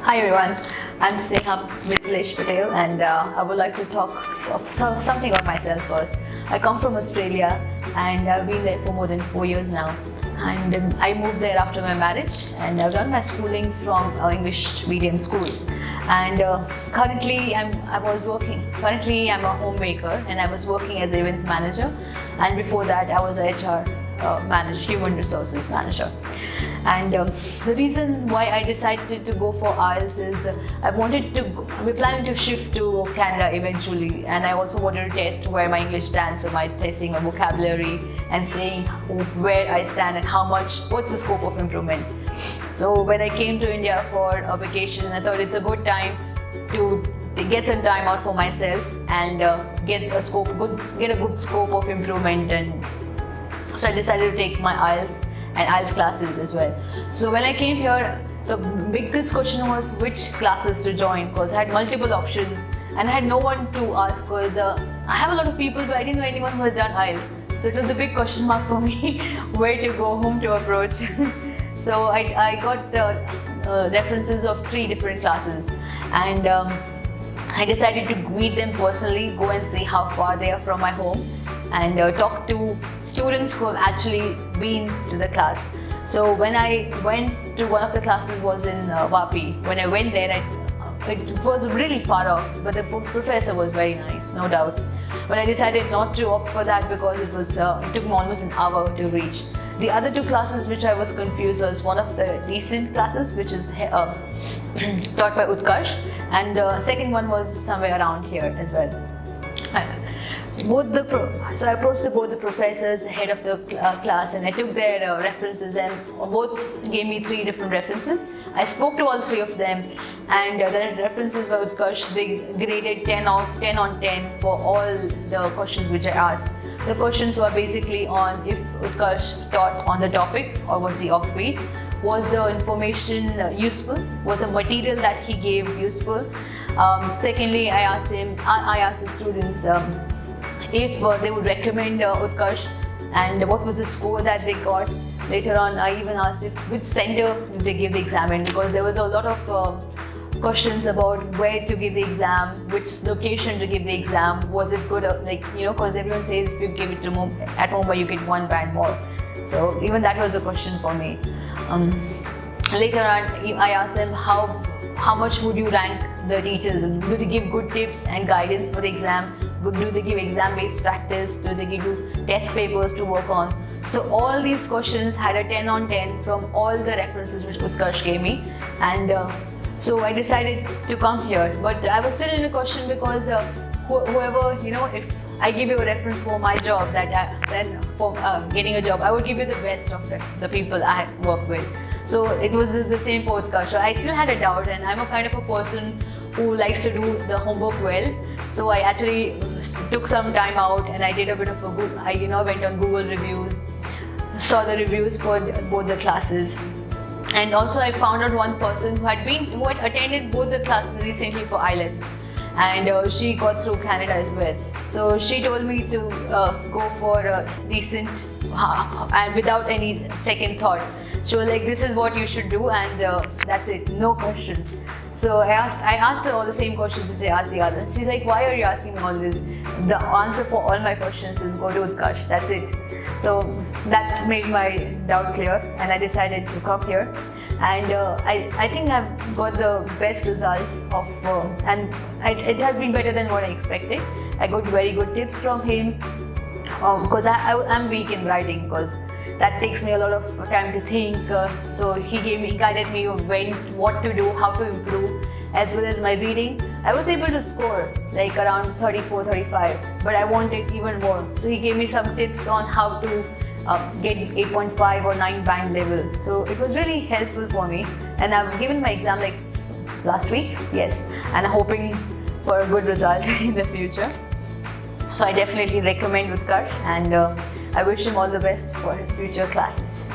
Hi everyone, I'm Sneha Patel and I would like to talk something about myself first. I come from Australia and I've been there for more than 4 years now. And I moved there after my marriage and I've done my schooling from English medium school. And currently I'm a homemaker and I was working as an events manager, and before that I was a HR manager, human resources manager. And the reason why I decided to go for IELTS is we're planning to shift to Canada eventually, and I also wanted to test where my English stands, so my testing my vocabulary and seeing where I stand and what's the scope of improvement. So when I came to India for a vacation, I thought it's a good time to get some time out for myself and get a good scope of improvement. And so I decided to take my IELTS and IELTS classes as well. So when I came here, the biggest question was which classes to join, because I had multiple options and I had no one to ask, because I have a lot of people but I didn't know anyone who has done IELTS. So it was a big question mark for me where to go, whom to approach. So I got references of 3 different classes, and I decided to meet them personally, go and see how far they are from my home, and talk to students who have actually been to the class. So when I went to one of the classes was in Vapi. When I went there, it was really far off, but the professor was very nice, no doubt. But I decided not to opt for that because it took me almost an hour to reach. The other 2 classes which I was confused was one of the recent classes, which is taught by Utkarsh, and the second one was somewhere around here as well. So I approached both the professors, the head of the class, and I took their references, and both gave me 3 different references. I spoke to all 3 of them, and the references were Utkarsh. They graded 10 on 10 for all the questions which I asked. The questions were basically on if Utkarsh taught on the topic or was he offbeat. Was the information useful? Was the material that he gave useful? Secondly, I asked the students if they would recommend Utkarsh and what was the score that they got. Later on, I even asked which center did they give the exam in, because there was a lot of questions about where to give the exam, which location to give the exam. Was it good, because everyone says if you give it at Mumbai you get 1 band more. So even that was a question for me. Later on, I asked them how much would you rank the teachers? Do they give good tips and guidance for the exam? Do they give exam-based practice? Do they give you test papers to work on? So all these questions had a 10 on 10 from all the references which Utkarsh gave me, and so I decided to come here. But I was still in a question because whoever, if I give you a reference for my job, then for getting a job, I would give you the best of the people I work with. So it was the same for Utkarsh. So I still had a doubt, and I'm a kind of a person who likes to do the homework well. So I actually took some time out and I did a bit of I went on Google reviews, saw the reviews for both the classes. And also I found out one person who had attended both the classes recently for IELTS, and she got through Canada as well. So she told me to go for a decent and without any second thought. She was like, this is what you should do, and that's it, no questions. So I asked her all the same questions which I asked the others. She's like, why are you asking me all this? The answer for all my questions is go to Utkarsh, that's it. So that made my doubt clear, and I decided to come here. And I think I've got the best result and it has been better than what I expected. I got very good tips from him, because I'm weak in writing, because that takes me a lot of time to think. So he guided me what to do, how to improve, as well as my reading. I was able to score like around 34, 35, but I wanted even more. So he gave me some tips on how to get 8.5 or 9 band level. So it was really helpful for me, and I've given my exam like last week, yes, and I'm hoping for a good result in the future. So I definitely recommend Utkarsh, and I wish him all the best for his future classes.